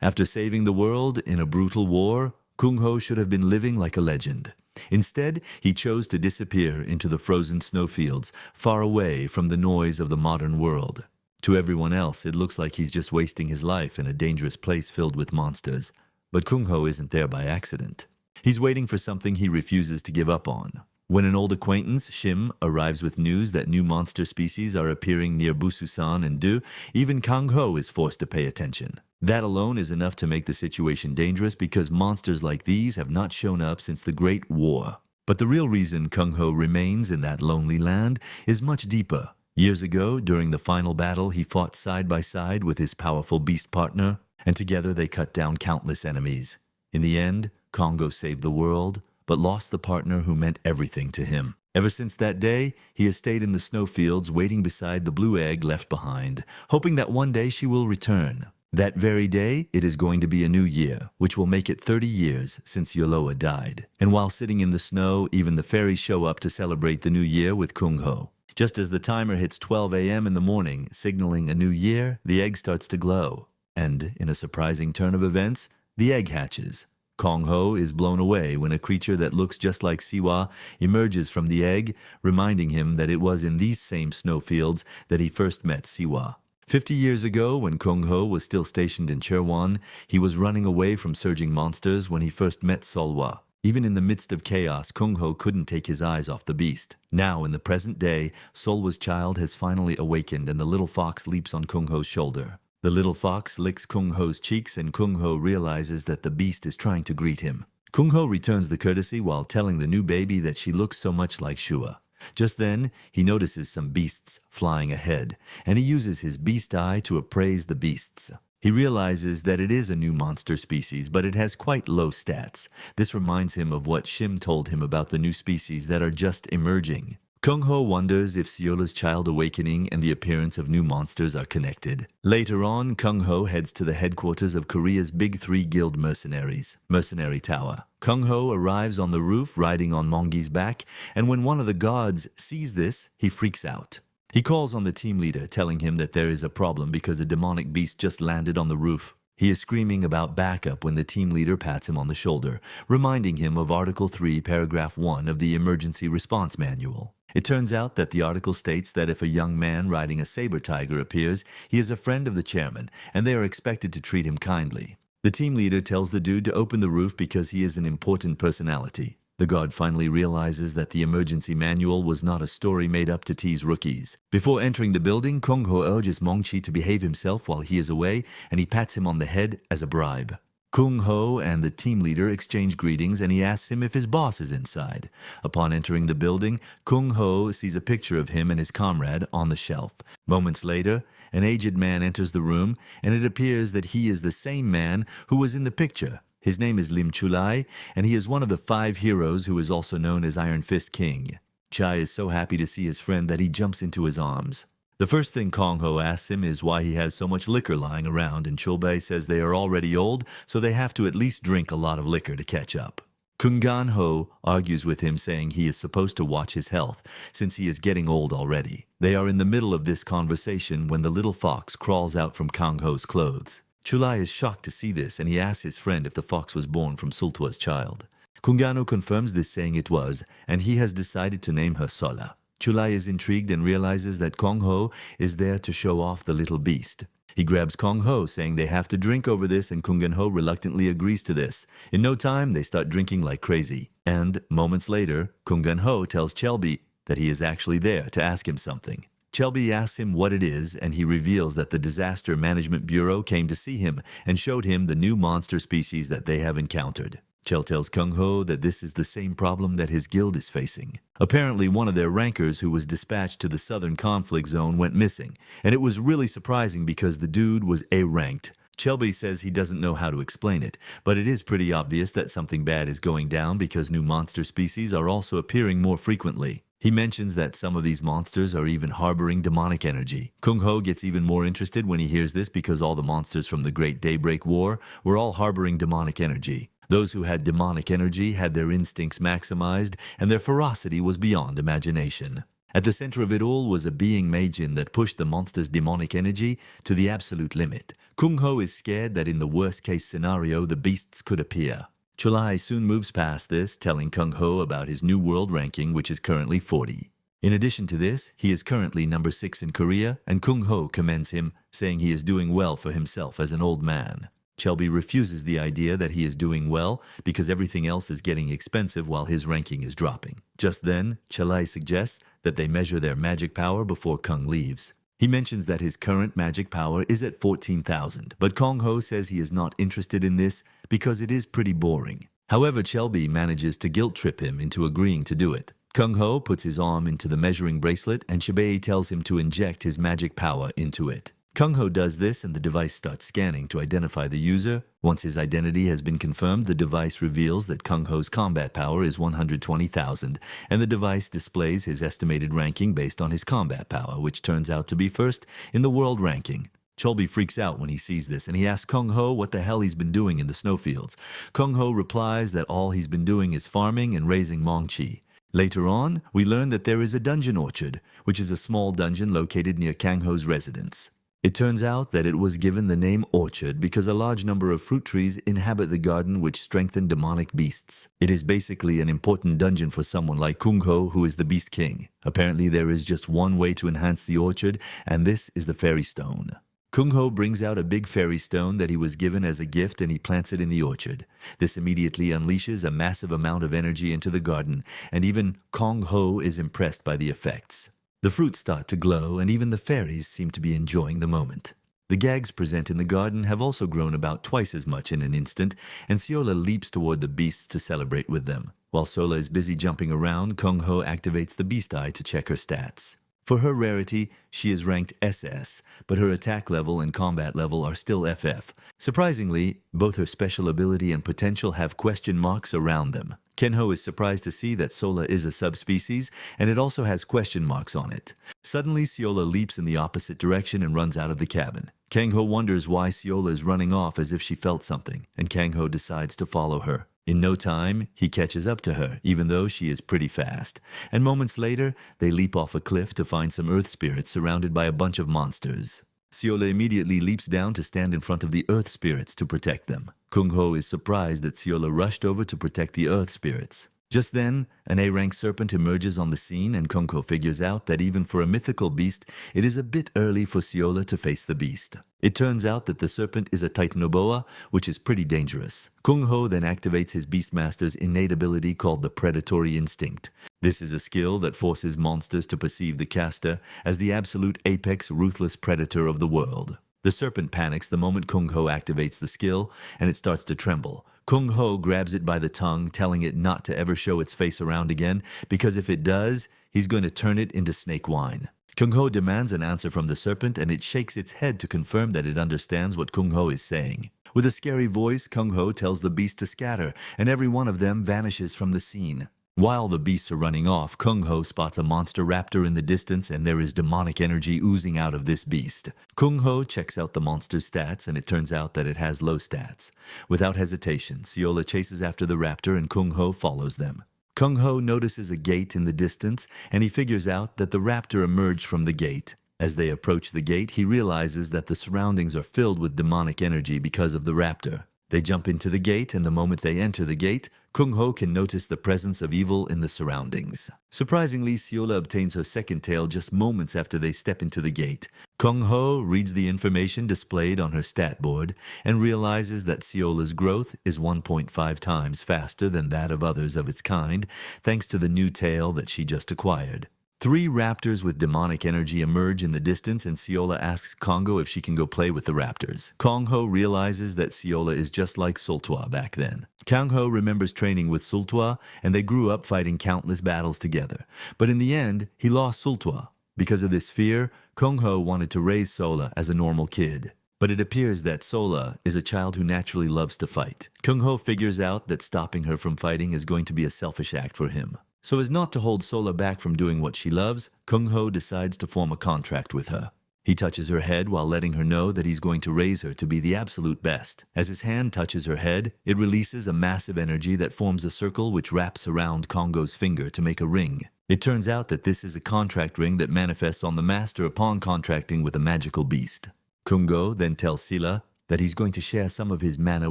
After saving the world in a brutal war, Kungho should have been living like a legend. Instead, he chose to disappear into the frozen snowfields, far away from the noise of the modern world. To everyone else, it looks like he's just wasting his life in a dangerous place filled with monsters. But Kungho isn't there by accident. He's waiting for something he refuses to give up on. When an old acquaintance, Shim, arrives with news that new monster species are appearing near Bususan and Do, even Kungho is forced to pay attention. That alone is enough to make the situation dangerous because monsters like these have not shown up since the Great War. But the real reason Kungho remains in that lonely land is much deeper. Years ago, during the final battle, he fought side by side with his powerful beast partner, and together they cut down countless enemies. In the end, Kungho saved the world, but lost the partner who meant everything to him. Ever since that day, he has stayed in the snowfields waiting beside the blue egg left behind, hoping that one day she will return. That very day, it is going to be a new year, which will make it 30 years since Yoloa died. And while sitting in the snow, even the fairies show up to celebrate the new year with Kungho. Just as the timer hits 12 a.m. in the morning, signaling a new year, the egg starts to glow. And, in a surprising turn of events, the egg hatches. Kungho is blown away when a creature that looks just like Siwa emerges from the egg, reminding him that it was in these same snowfields that he first met Siwa. 50 years ago, when Kungho was still stationed in Cherwon, he was running away from surging monsters when he first met Solwa. Even in the midst of chaos, Kungho couldn't take his eyes off the beast. Now, in the present day, Solwa's child has finally awakened and the little fox leaps on Kungho's shoulder. The little fox licks Kungho's cheeks and Kungho realizes that the beast is trying to greet him. Kungho returns the courtesy while telling the new baby that she looks so much like Shua. Just then, he notices some beasts flying ahead, and he uses his beast eye to appraise the beasts. He realizes that it is a new monster species, but it has quite low stats. This reminds him of what Shim told him about the new species that are just emerging. Kungho wonders if Siola's child awakening and the appearance of new monsters are connected. Later on, Kungho heads to the headquarters of Korea's Big Three Guild mercenaries, Mercenary Tower. Kungho arrives on the roof riding on Mongi's back, and when one of the guards sees this, he freaks out. He calls on the team leader, telling him that there is a problem because a demonic beast just landed on the roof. He is screaming about backup when the team leader pats him on the shoulder, reminding him of Article 3, Paragraph 1 of the Emergency Response Manual. It turns out that the article states that if a young man riding a saber tiger appears, he is a friend of the chairman, and they are expected to treat him kindly. The team leader tells the dude to open the roof because he is an important personality. The guard finally realizes that the emergency manual was not a story made up to tease rookies. Before entering the building, Kungho urges Mongchi to behave himself while he is away, and he pats him on the head as a bribe. Kungho and the team leader exchange greetings and he asks him if his boss is inside. Upon entering the building, Kungho sees a picture of him and his comrade on the shelf. Moments later, an aged man enters the room and it appears that he is the same man who was in the picture. His name is Lim Chulai and he is one of the 5 heroes who is also known as Iron Fist King. Chai is so happy to see his friend that he jumps into his arms. The first thing Kungho asks him is why he has so much liquor lying around, and Chulbei says they are already old, so they have to at least drink a lot of liquor to catch up. Kungan-ho argues with him saying he is supposed to watch his health, since he is getting old already. They are in the middle of this conversation when the little fox crawls out from Kungho's clothes. Chulai is shocked to see this, and he asks his friend if the fox was born from Sultua's child. Kungano confirms this, saying it was, and he has decided to name her Sola. Chulai is intrigued and realizes that Kungho is there to show off the little beast. He grabs Kungho, saying they have to drink over this, and Kungan-ho reluctantly agrees to this. In no time, they start drinking like crazy. And, moments later, Kungan-ho tells Chelby that he is actually there to ask him something. Chelby asks him what it is, and he reveals that the Disaster Management Bureau came to see him and showed him the new monster species that they have encountered. Chel tells Kungho that this is the same problem that his guild is facing. Apparently, one of their rankers who was dispatched to the southern conflict zone went missing, and it was really surprising because the dude was A-ranked. Chelby says he doesn't know how to explain it, but it is pretty obvious that something bad is going down because new monster species are also appearing more frequently. He mentions that some of these monsters are even harboring demonic energy. Kungho gets even more interested when he hears this because all the monsters from the Great Daybreak War were all harboring demonic energy. Those who had demonic energy had their instincts maximized, and their ferocity was beyond imagination. At the center of it all was a being Meijin that pushed the monster's demonic energy to the absolute limit. Kungho is scared that in the worst-case scenario, the beasts could appear. Cholai soon moves past this, telling Kungho about his new world ranking, which is currently 40. In addition to this, he is currently number 6 in Korea, and Kungho commends him, saying he is doing well for himself as an old man. Chelby refuses the idea that he is doing well because everything else is getting expensive while his ranking is dropping. Just then, Chelai suggests that they measure their magic power before Kung leaves. He mentions that his current magic power is at 14,000, but Kungho says he is not interested in this because it is pretty boring. However, Chelby manages to guilt trip him into agreeing to do it. Kungho puts his arm into the measuring bracelet and Shibei tells him to inject his magic power into it. Kungho does this and the device starts scanning to identify the user. Once his identity has been confirmed, the device reveals that Kungho's combat power is 120,000, and the device displays his estimated ranking based on his combat power, which turns out to be first in the world ranking. Chelby freaks out when he sees this, and he asks Kungho what the hell he's been doing in the snowfields. Kungho replies that all he's been doing is farming and raising Mongchi. Later on, we learn that there is a dungeon orchard, which is a small dungeon located near Kangho's residence. It turns out that it was given the name Orchard because a large number of fruit trees inhabit the garden which strengthen demonic beasts. It is basically an important dungeon for someone like Kungho, who is the Beast King. Apparently there is just one way to enhance the orchard, and this is the fairy stone. Kungho brings out a big fairy stone that he was given as a gift and he plants it in the orchard. This immediately unleashes a massive amount of energy into the garden, and even Kungho is impressed by the effects. The fruits start to glow, and even the fairies seem to be enjoying the moment. The gags present in the garden have also grown about twice as much in an instant, and Siola leaps toward the beasts to celebrate with them. While Sola is busy jumping around, Kungho activates the Beast Eye to check her stats. For her rarity, she is ranked SS, but her attack level and combat level are still FF. Surprisingly, both her special ability and potential have question marks around them. Kenho is surprised to see that Sola is a subspecies, and it also has question marks on it. Suddenly, Siola leaps in the opposite direction and runs out of the cabin. Kangho wonders why Siola is running off as if she felt something, and Kangho decides to follow her. In no time, he catches up to her, even though she is pretty fast. And moments later, they leap off a cliff to find some earth spirits surrounded by a bunch of monsters. Siola immediately leaps down to stand in front of the earth spirits to protect them. Kungho is surprised that Siola rushed over to protect the earth spirits. Just then, an A-rank serpent emerges on the scene, and Kungho figures out that even for a mythical beast, it is a bit early for Siola to face the beast. It turns out that the serpent is a Titanoboa, which is pretty dangerous. Kungho then activates his Beastmaster's innate ability called the Predatory Instinct. This is a skill that forces monsters to perceive the caster as the absolute apex ruthless predator of the world. The serpent panics the moment Kungho activates the skill, and it starts to tremble. Kungho grabs it by the tongue, telling it not to ever show its face around again, because if it does, he's going to turn it into snake wine. Kungho demands an answer from the serpent, and it shakes its head to confirm that it understands what Kungho is saying. With a scary voice, Kungho tells the beast to scatter, and every one of them vanishes from the scene. While the beasts are running off, Kungho spots a monster raptor in the distance, and there is demonic energy oozing out of this beast. Kungho checks out the monster's stats, and it turns out that it has low stats. Without hesitation, Siola chases after the raptor, and Kungho follows them. Kungho notices a gate in the distance, and he figures out that the raptor emerged from the gate. As they approach the gate, he realizes that the surroundings are filled with demonic energy because of the raptor. They jump into the gate, and the moment they enter the gate, Kungho can notice the presence of evil in the surroundings. Surprisingly, Siola obtains her second tail just moments after they step into the gate. Kungho reads the information displayed on her stat board and realizes that Siola's growth is 1.5 times faster than that of others of its kind, thanks to the new tail that she just acquired. 3 raptors with demonic energy emerge in the distance, and Siola asks Kungho if she can go play with the raptors. Kungho realizes that Siola is just like Sultwa back then. Kungho remembers training with Sultwa, and they grew up fighting countless battles together. But in the end, he lost Sultwa. Because of this fear, Kungho wanted to raise Sola as a normal kid. But it appears that Sola is a child who naturally loves to fight. Kungho figures out that stopping her from fighting is going to be a selfish act for him. So as not to hold Sola back from doing what she loves, Kungho decides to form a contract with her. He touches her head while letting her know that he's going to raise her to be the absolute best. As his hand touches her head, it releases a massive energy that forms a circle which wraps around Kungho's finger to make a ring. It turns out that this is a contract ring that manifests on the master upon contracting with a magical beast. Kungho then tells Silla that he's going to share some of his mana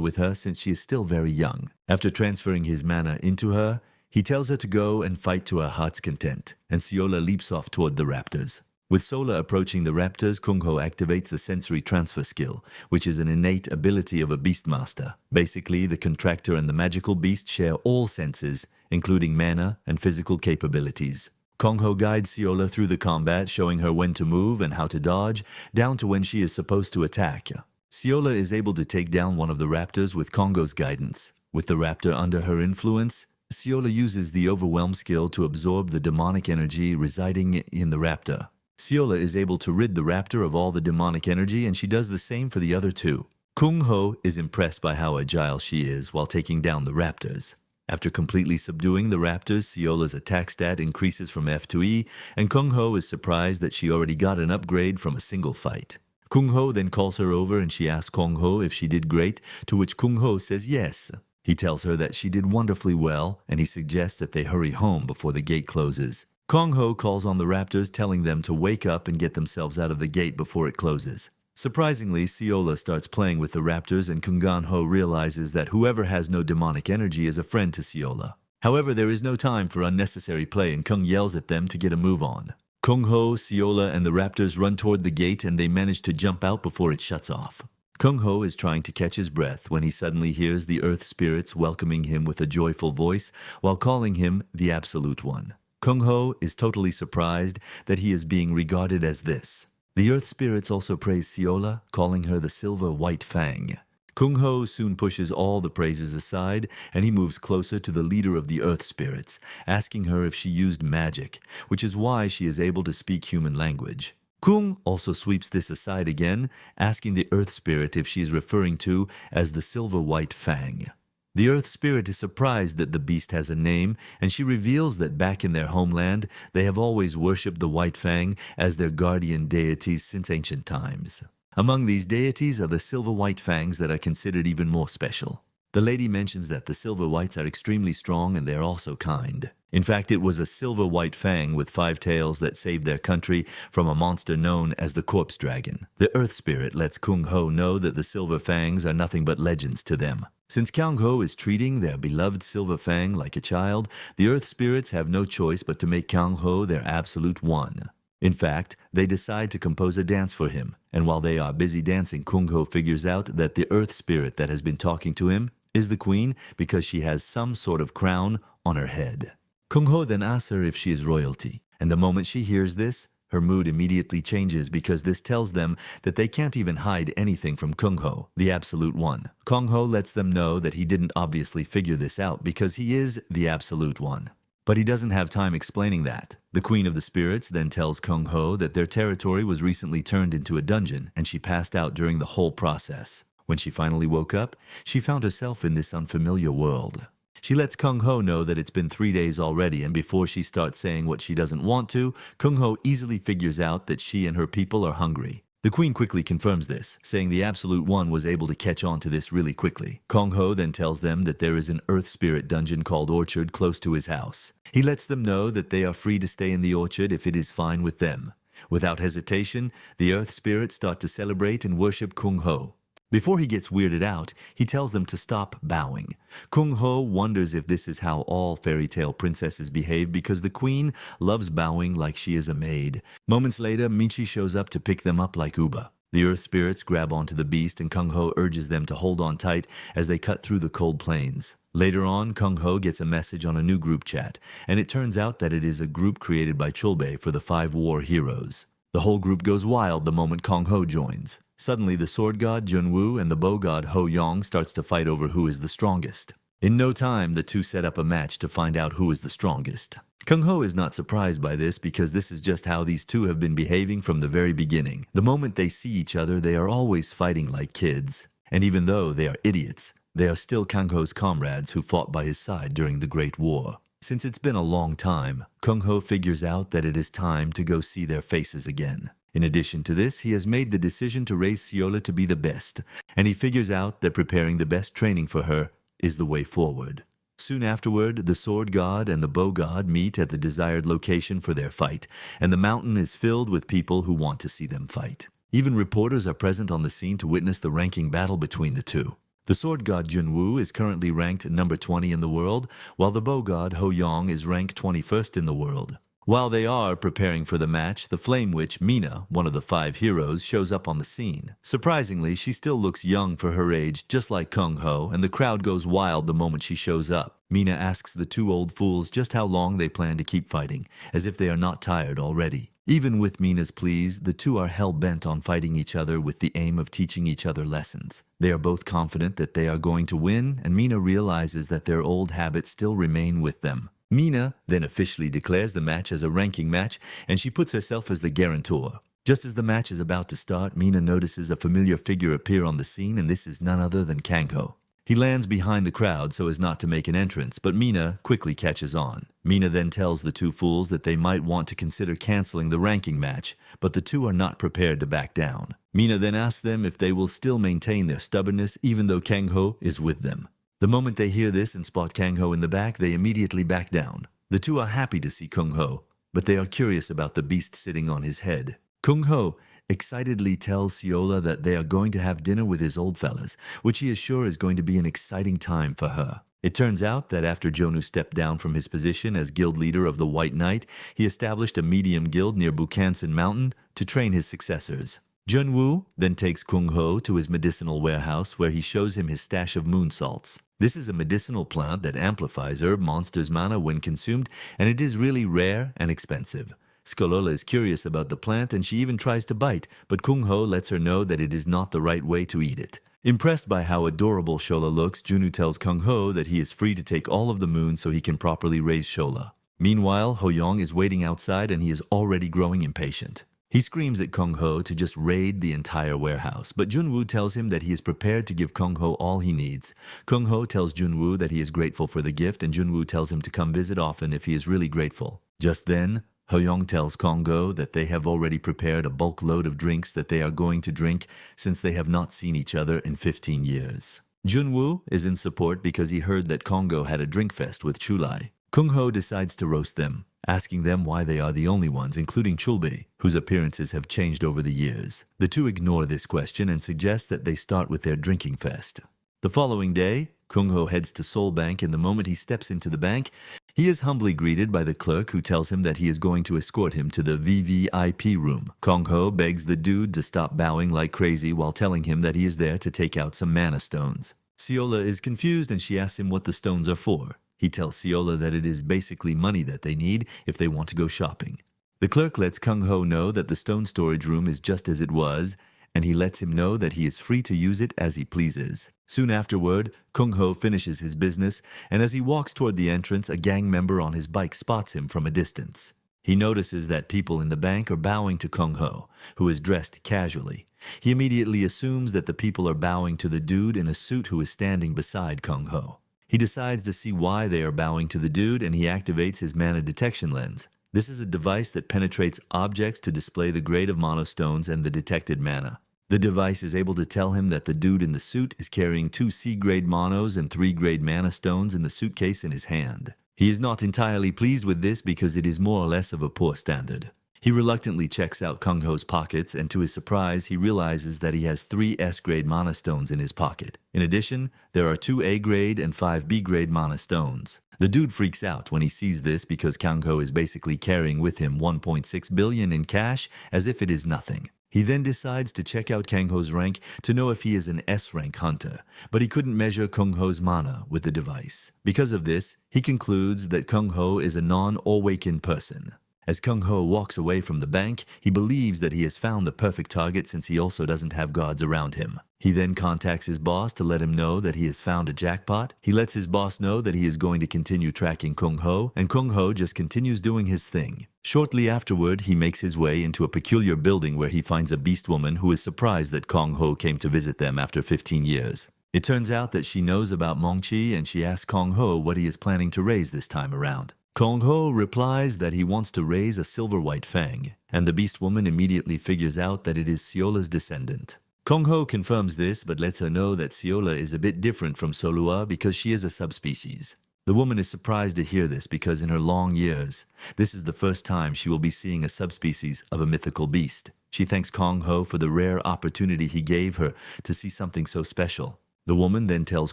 with her since she is still very young. After transferring his mana into her, he tells her to go and fight to her heart's content, and Siola leaps off toward the raptors. With Sola approaching the raptors, Kungho activates the sensory transfer skill, which is an innate ability of a beastmaster. Basically, the contractor and the magical beast share all senses, including mana and physical capabilities. Kungho guides Siola through the combat, showing her when to move and how to dodge, down to when she is supposed to attack. Siola is able to take down one of the raptors with Kungho's guidance. With the raptor under her influence, Siola uses the Overwhelm skill to absorb the demonic energy residing in the raptor. Siola is able to rid the raptor of all the demonic energy, and she does the same for the other two. Kungho is impressed by how agile she is while taking down the raptors. After completely subduing the raptors, Siola's attack stat increases from F to E, and Kungho is surprised that she already got an upgrade from a single fight. Kungho then calls her over and she asks Kungho if she did great, to which Kungho says yes. He tells her that she did wonderfully well, and he suggests that they hurry home before the gate closes. Kungho calls on the raptors, telling them to wake up and get themselves out of the gate before it closes. Surprisingly, Siola starts playing with the raptors, and Kungho realizes that whoever has no demonic energy is a friend to Siola. However, there is no time for unnecessary play, and Kung yells at them to get a move on. Kungho, Siola, and the raptors run toward the gate, and they manage to jump out before it shuts off. Kungho is trying to catch his breath when he suddenly hears the earth spirits welcoming him with a joyful voice while calling him the Absolute One. Kungho is totally surprised that he is being regarded as this. The earth spirits also praise Siola, calling her the Silver White Fang. Kungho soon pushes all the praises aside, and he moves closer to the leader of the earth spirits, asking her if she used magic, which is why she is able to speak human language. Kung also sweeps this aside again, asking the earth spirit if she is referring to as the Silver White Fang. The earth spirit is surprised that the beast has a name, and she reveals that back in their homeland, they have always worshipped the White Fang as their guardian deities since ancient times. Among these deities are the Silver White Fangs that are considered even more special. The lady mentions that the Silver Whites are extremely strong and they are also kind. In fact, it was a Silver White Fang with 5 tails that saved their country from a monster known as the Corpse Dragon. The Earth Spirit lets Kungho know that the Silver Fangs are nothing but legends to them. Since Kungho is treating their beloved Silver Fang like a child, the Earth Spirits have no choice but to make Kungho their absolute one. In fact, they decide to compose a dance for him, and while they are busy dancing, Kungho figures out that the Earth Spirit that has been talking to him is the queen because she has some sort of crown on her head. Kungho then asks her if she is royalty, and the moment she hears this, her mood immediately changes because this tells them that they can't even hide anything from Kungho, the Absolute One. Kungho lets them know that he didn't obviously figure this out because he is the Absolute One. But he doesn't have time explaining that. The Queen of the Spirits then tells Kungho that their territory was recently turned into a dungeon and she passed out during the whole process. When she finally woke up, she found herself in this unfamiliar world. She lets Kungho know that it's been 3 days already, and before she starts saying what she doesn't want to, Kungho easily figures out that she and her people are hungry. The queen quickly confirms this, saying the Absolute One was able to catch on to this really quickly. Kungho then tells them that there is an earth spirit dungeon called Orchard close to his house. He lets them know that they are free to stay in the orchard if it is fine with them. Without hesitation, the earth spirits start to celebrate and worship Kungho. Before he gets weirded out, he tells them to stop bowing. Kungho wonders if this is how all fairy tale princesses behave because the queen loves bowing like she is a maid. Moments later, Michi shows up to pick them up like Uba. The earth spirits grab onto the beast and Kungho urges them to hold on tight as they cut through the cold plains. Later on, Kungho gets a message on a new group chat, and it turns out that it is a group created by Chulbe for the 5 war heroes. The whole group goes wild the moment Kungho joins. Suddenly, the sword god Junwoo and the bow god Ho Yong starts to fight over who is the strongest. In no time, the two set up a match to find out who is the strongest. Kungho is not surprised by this because this is just how these two have been behaving from the very beginning. The moment they see each other, they are always fighting like kids. And even though they are idiots, they are still Kungho's comrades who fought by his side during the Great War. Since it's been a long time, Kungho figures out that it is time to go see their faces again. In addition to this, he has made the decision to raise Siola to be the best, and he figures out that preparing the best training for her is the way forward. Soon afterward, the sword god and the bow god meet at the desired location for their fight, and the mountain is filled with people who want to see them fight. Even reporters are present on the scene to witness the ranking battle between the two. The sword god Junwoo is currently ranked number 20 in the world, while the bow god Ho-young is ranked 21st in the world. While they are preparing for the match, the flame witch Mina, one of the 5 heroes, shows up on the scene. Surprisingly, she still looks young for her age, just like Kungho, and the crowd goes wild the moment she shows up. Mina asks the 2 old fools just how long they plan to keep fighting, as if they are not tired already. Even with Mina's pleas, the 2 are hell-bent on fighting each other with the aim of teaching each other lessons. They are both confident that they are going to win, and Mina realizes that their old habits still remain with them. Mina then officially declares the match as a ranking match, and she puts herself as the guarantor. Just as the match is about to start, Mina notices a familiar figure appear on the scene, and this is none other than Kungho. He lands behind the crowd so as not to make an entrance, but Mina quickly catches on. Mina then tells the 2 fools that they might want to consider canceling the ranking match, but the 2 are not prepared to back down. Mina then asks them if they will still maintain their stubbornness even though Kungho is with them. The moment they hear this and spot Kungho in the back, they immediately back down. The 2 are happy to see Kungho, but they are curious about the beast sitting on his head. Kungho excitedly tells Seola that they are going to have dinner with his old fellas, which he is sure is going to be an exciting time for her. It turns out that after Jonu stepped down from his position as guild leader of the White Knight, he established a medium guild near Bukhansan Mountain to train his successors. Junwoo then takes Kungho to his medicinal warehouse where he shows him his stash of moon salts. This is a medicinal plant that amplifies herb monsters' mana when consumed, and it is really rare and expensive. Skolola is curious about the plant and she even tries to bite, but Kungho lets her know that it is not the right way to eat it. Impressed by how adorable Shola looks, Junu tells Kungho that he is free to take all of the moon so he can properly raise Shola. Meanwhile, Ho-young is waiting outside and he is already growing impatient. He screams at Kungho to just raid the entire warehouse, but Junwoo tells him that he is prepared to give Kungho all he needs. Kungho tells Junwoo that he is grateful for the gift, and Junwoo tells him to come visit often if he is really grateful. Just then, Ho-young tells Kungho that they have already prepared a bulk load of drinks that they are going to drink since they have not seen each other in 15 years. Junwoo is in support because he heard that Kungho had a drink fest with Chulai. Kungho decides to roast them, asking them why they are the only ones, including Chulbi, whose appearances have changed over the years. The 2 ignore this question and suggest that they start with their drinking fest. The following day, Kungho heads to Seoul Bank, and the moment he steps into the bank, he is humbly greeted by the clerk who tells him that he is going to escort him to the VVIP room. Kungho begs the dude to stop bowing like crazy while telling him that he is there to take out some mana stones. Seola is confused and she asks him what the stones are for. He tells Seola that it is basically money that they need if they want to go shopping. The clerk lets Kungho know that the stone storage room is just as it was, and he lets him know that he is free to use it as he pleases. Soon afterward, Kungho finishes his business, and as he walks toward the entrance, a gang member on his bike spots him from a distance. He notices that people in the bank are bowing to Kungho, who is dressed casually. He immediately assumes that the people are bowing to the dude in a suit who is standing beside Kungho. He decides to see why they are bowing to the dude, and he activates his mana detection lens. This is a device that penetrates objects to display the grade of monostones and the detected mana. The device is able to tell him that the dude in the suit is carrying 2 C-grade monos and 3-grade mana stones in the suitcase in his hand. He is not entirely pleased with this because it is more or less of a poor standard. He reluctantly checks out Kungho's pockets, and to his surprise, he realizes that he has 3 S-grade mana stones in his pocket. In addition, there are 2 A-grade and 5 B-grade mana stones. The dude freaks out when he sees this because Kungho is basically carrying with him 1.6 billion in cash as if it is nothing. He then decides to check out Kungho's rank to know if he is an S-rank hunter, but he couldn't measure Kungho's mana with the device. Because of this, he concludes that Kungho is a non-awakened person. As Kungho walks away from the bank, he believes that he has found the perfect target since he also doesn't have guards around him. He then contacts his boss to let him know that he has found a jackpot. He lets his boss know that he is going to continue tracking Kungho, and Kungho just continues doing his thing. Shortly afterward, he makes his way into a peculiar building where he finds a beast woman who is surprised that Kungho came to visit them after 15 years. It turns out that she knows about Mongchi, and she asks Kungho what he is planning to raise this time around. Kungho replies that he wants to raise a silver-white fang, and the beast woman immediately figures out that it is Seola's descendant. Kungho confirms this but lets her know that Seola is a bit different from Solua because she is a subspecies. The woman is surprised to hear this because in her long years, this is the first time she will be seeing a subspecies of a mythical beast. She thanks Kungho for the rare opportunity he gave her to see something so special. The woman then tells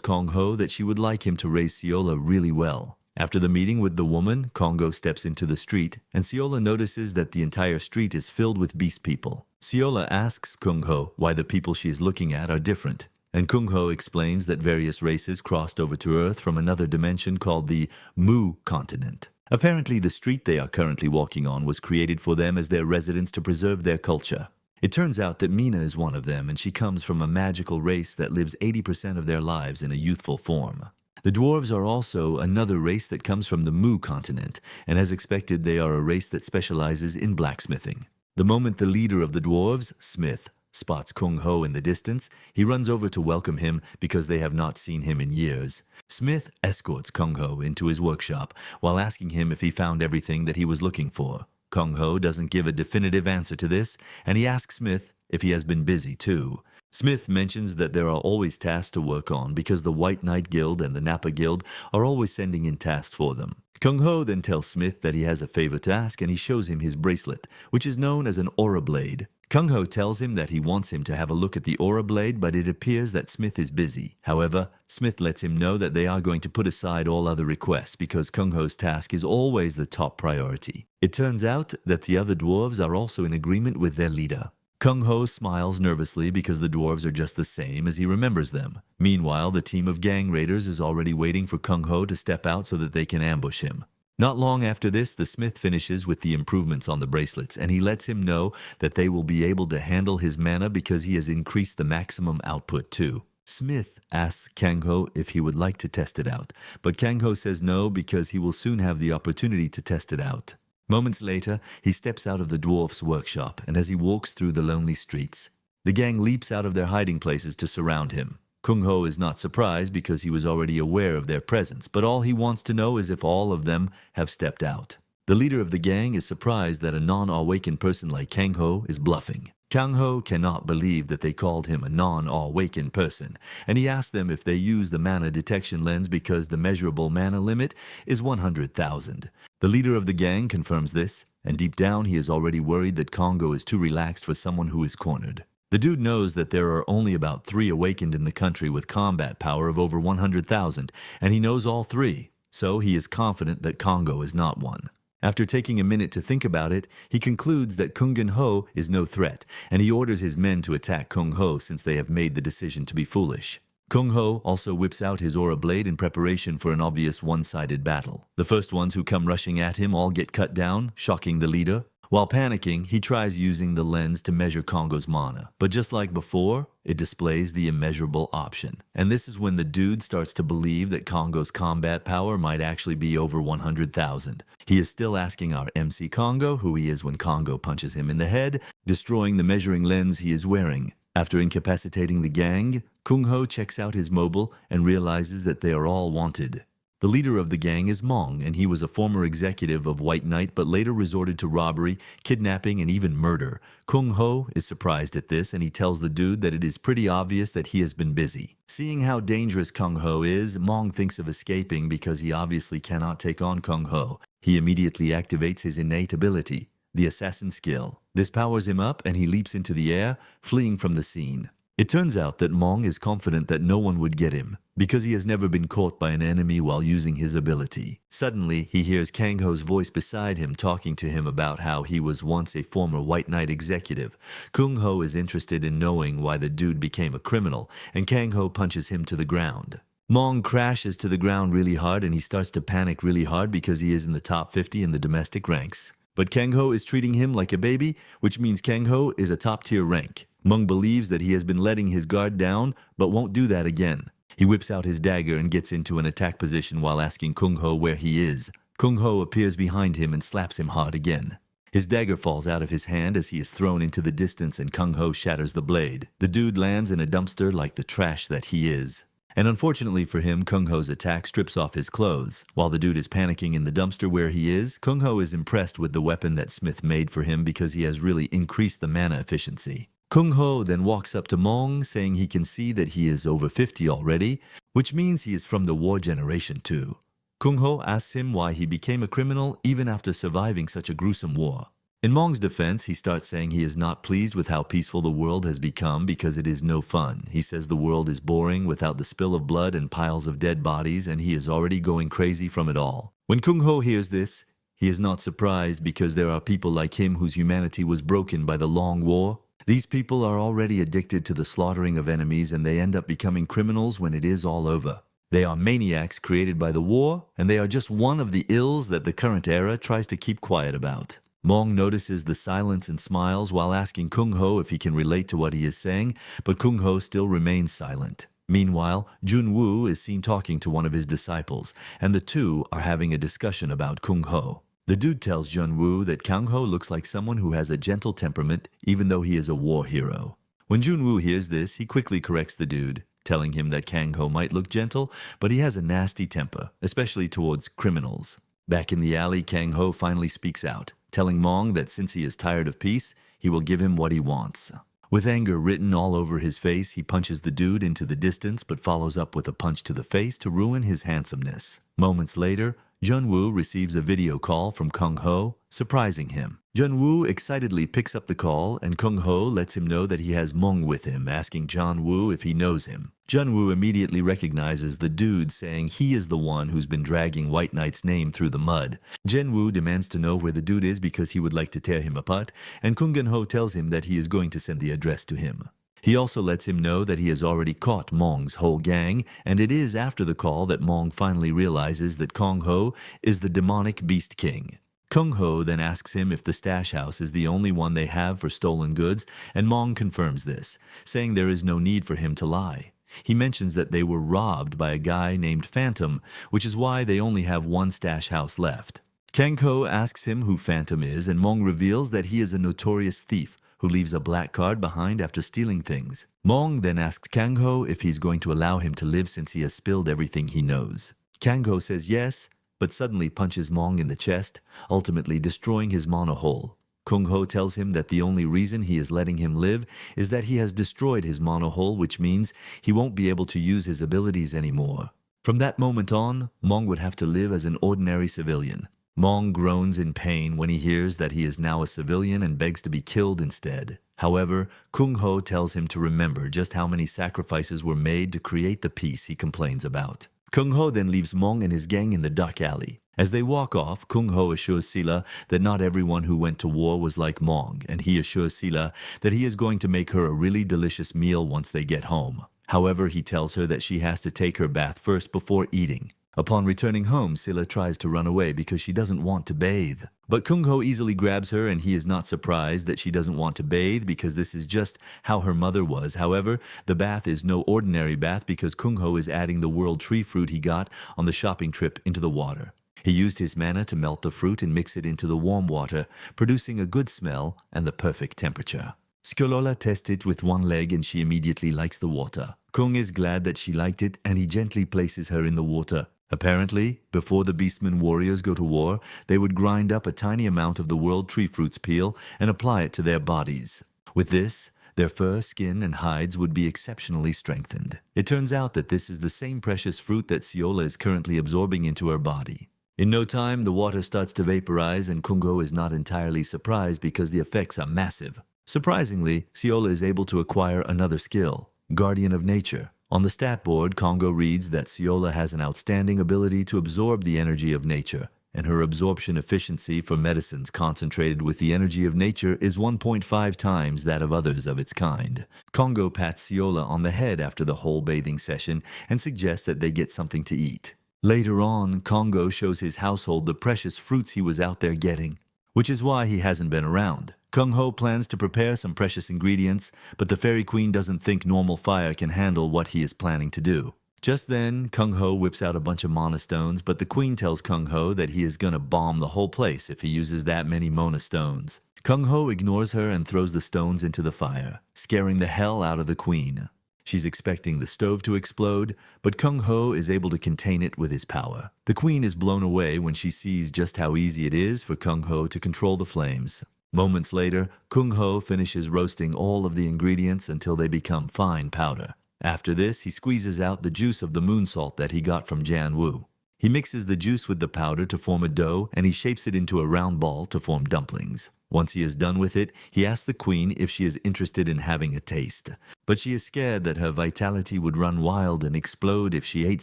Kungho that she would like him to raise Seola really well. After the meeting with the woman, Kungho steps into the street, and Seola notices that the entire street is filled with beast people. Seola asks Kungho why the people she is looking at are different, and Kungho explains that various races crossed over to Earth from another dimension called the Mu continent. Apparently, the street they are currently walking on was created for them as their residence to preserve their culture. It turns out that Mina is one of them, and she comes from a magical race that lives 80% of their lives in a youthful form. The dwarves are also another race that comes from the Mu continent, and as expected, they are a race that specializes in blacksmithing. The moment the leader of the dwarves, Smith, spots Kungho in the distance, he runs over to welcome him because they have not seen him in years. Smith escorts Kungho into his workshop while asking him if he found everything that he was looking for. Kungho doesn't give a definitive answer to this, and he asks Smith if he has been busy too. Smith mentions that there are always tasks to work on because the White Knight Guild and the Nappa Guild are always sending in tasks for them. Kungho then tells Smith that he has a favor to ask, and he shows him his bracelet, which is known as an aura blade. Kungho tells him that he wants him to have a look at the aura blade, but it appears that Smith is busy. However, Smith lets him know that they are going to put aside all other requests because Kungho's task is always the top priority. It turns out that the other dwarves are also in agreement with their leader. Kungho smiles nervously because the dwarves are just the same as he remembers them. Meanwhile, the team of gang raiders is already waiting for Kungho to step out so that they can ambush him. Not long after this, the smith finishes with the improvements on the bracelets, and he lets him know that they will be able to handle his mana because he has increased the maximum output too. Smith asks Kungho if he would like to test it out, but Kungho says no because he will soon have the opportunity to test it out. Moments later, he steps out of the dwarf's workshop, and as he walks through the lonely streets, the gang leaps out of their hiding places to surround him. Kungho is not surprised because he was already aware of their presence, but all he wants to know is if all of them have stepped out. The leader of the gang is surprised that a non-awakened person like Kungho is bluffing. Kungho cannot believe that they called him a non-awakened person, and he asks them if they use the mana detection lens because the measurable mana limit is 100,000. The leader of the gang confirms this, and deep down he is already worried that Kungho is too relaxed for someone who is cornered. The dude knows that there are only about 3 awakened in the country with combat power of over 100,000, and he knows all 3, so he is confident that Kungho is not one. After taking a minute to think about it, he concludes that Kungho is no threat, and he orders his men to attack Kungho since they have made the decision to be foolish. Kungho also whips out his aura blade in preparation for an obvious one-sided battle. The first ones who come rushing at him all get cut down, shocking the leader. While panicking, he tries using the lens to measure Kungho's mana, but just like before, it displays the immeasurable option. And this is when the dude starts to believe that Kungho's combat power might actually be over 100,000. He is still asking our MC Kungho who he is when Kungho punches him in the head, destroying the measuring lens he is wearing. After incapacitating the gang, Kungho checks out his mobile and realizes that they are all wanted. The leader of the gang is Mong, and he was a former executive of White Knight but later resorted to robbery, kidnapping, and even murder. Kungho is surprised at this, and he tells the dude that it is pretty obvious that he has been busy. Seeing how dangerous Kungho is, Mong thinks of escaping because he obviously cannot take on Kungho. He immediately activates his innate ability, the assassin skill. This powers him up, and he leaps into the air, fleeing from the scene. It turns out that Mong is confident that no one would get him, because he has never been caught by an enemy while using his ability. Suddenly, he hears Kungho's voice beside him talking to him about how he was once a former White Knight executive. Kungho is interested in knowing why the dude became a criminal, and Kungho punches him to the ground. Mong crashes to the ground really hard, and he starts to panic really hard because he is in the top 50 in the domestic ranks. But Kungho is treating him like a baby, which means Kungho is a top-tier rank. Mong believes that he has been letting his guard down, but won't do that again. He whips out his dagger and gets into an attack position while asking Kungho where he is. Kungho appears behind him and slaps him hard again. His dagger falls out of his hand as he is thrown into the distance and Kungho shatters the blade. The dude lands in a dumpster like the trash that he is. And unfortunately for him, Kungho's attack strips off his clothes. While the dude is panicking in the dumpster where he is, Kungho is impressed with the weapon that Smith made for him because he has really increased the mana efficiency. Kungho then walks up to Mong, saying he can see that he is over 50 already, which means he is from the war generation too. Kungho asks him why he became a criminal even after surviving such a gruesome war. In Mong's defense, he starts saying he is not pleased with how peaceful the world has become because it is no fun. He says the world is boring without the spill of blood and piles of dead bodies, and he is already going crazy from it all. When Kungho hears this, he is not surprised because there are people like him whose humanity was broken by the long war. These people are already addicted to the slaughtering of enemies, and they end up becoming criminals when it is all over. They are maniacs created by the war, and they are just one of the ills that the current era tries to keep quiet about. Mong notices the silence and smiles while asking Kungho if he can relate to what he is saying, but Kungho still remains silent. Meanwhile, Junwoo is seen talking to one of his disciples, and the two are having a discussion about Kungho. The dude tells Junwoo that Kungho looks like someone who has a gentle temperament, even though he is a war hero. When Junwoo hears this, he quickly corrects the dude, telling him that Kungho might look gentle, but he has a nasty temper, especially towards criminals. Back in the alley, Kungho finally speaks out, telling Mong that since he is tired of peace, he will give him what he wants. With anger written all over his face, he punches the dude into the distance but follows up with a punch to the face to ruin his handsomeness. Moments later, Junwoo receives a video call from Kungho, surprising him. Junwoo excitedly picks up the call, and Kungho lets him know that he has Mong with him, asking Junwoo if he knows him. Junwoo immediately recognizes the dude, saying he is the one who's been dragging White Knight's name through the mud. Junwoo demands to know where the dude is because he would like to tear him apart, and Kungho tells him that he is going to send the address to him. He also lets him know that he has already caught Mong's whole gang, and it is after the call that Mong finally realizes that Kungho is the demonic Beast King. Kungho then asks him if the stash house is the only one they have for stolen goods, and Mong confirms this, saying there is no need for him to lie. He mentions that they were robbed by a guy named Phantom, which is why they only have one stash house left. Kungho asks him who Phantom is, and Mong reveals that he is a notorious thief who leaves a black card behind after stealing things. Mong then asks Kungho if he's going to allow him to live since he has spilled everything he knows. Kungho says yes, but suddenly punches Mong in the chest, ultimately destroying his monohull. Kungho tells him that the only reason he is letting him live is that he has destroyed his monohull, which means he won't be able to use his abilities anymore. From that moment on, Mong would have to live as an ordinary civilian. Mong groans in pain when he hears that he is now a civilian and begs to be killed instead. However, Kungho tells him to remember just how many sacrifices were made to create the peace he complains about. Kungho then leaves Mong and his gang in the dark alley. As they walk off, Kungho assures Sila that not everyone who went to war was like Mong, and he assures Sila that he is going to make her a really delicious meal once they get home. However, he tells her that she has to take her bath first before eating. Upon returning home, Sila tries to run away because she doesn't want to bathe. But Kungho easily grabs her, and he is not surprised that she doesn't want to bathe because this is just how her mother was. However, the bath is no ordinary bath because Kungho is adding the world tree fruit he got on the shopping trip into the water. He used his mana to melt the fruit and mix it into the warm water, producing a good smell and the perfect temperature. Skolola tests it with one leg and she immediately likes the water. Kung is glad that she liked it and he gently places her in the water. Apparently, before the Beastmen warriors go to war, they would grind up a tiny amount of the world tree fruit's peel and apply it to their bodies. With this, their fur, skin, and hides would be exceptionally strengthened. It turns out that this is the same precious fruit that Siola is currently absorbing into her body. In no time, the water starts to vaporize and Kungho is not entirely surprised because the effects are massive. Surprisingly, Siola is able to acquire another skill, Guardian of Nature. On the stat board, Kungho reads that Siola has an outstanding ability to absorb the energy of nature, and her absorption efficiency for medicines concentrated with the energy of nature is 1.5 times that of others of its kind. Kungho pats Siola on the head after the whole bathing session and suggests that they get something to eat. Later on, Kungho shows his household the precious fruits he was out there getting, which is why he hasn't been around. Kungho plans to prepare some precious ingredients, but the Fairy Queen doesn't think normal fire can handle what he is planning to do. Just then, Kungho whips out a bunch of mana stones, but the Queen tells Kungho that he is gonna bomb the whole place if he uses that many mana stones. Kungho ignores her and throws the stones into the fire, scaring the hell out of the Queen. She's expecting the stove to explode, but Kungho is able to contain it with his power. The Queen is blown away when she sees just how easy it is for Kungho to control the flames. Moments later, Kungho finishes roasting all of the ingredients until they become fine powder. After this, he squeezes out the juice of the moon salt that he got from Janwoo. He mixes the juice with the powder to form a dough, and he shapes it into a round ball to form dumplings. Once he is done with it, he asks the queen if she is interested in having a taste. But she is scared that her vitality would run wild and explode if she ate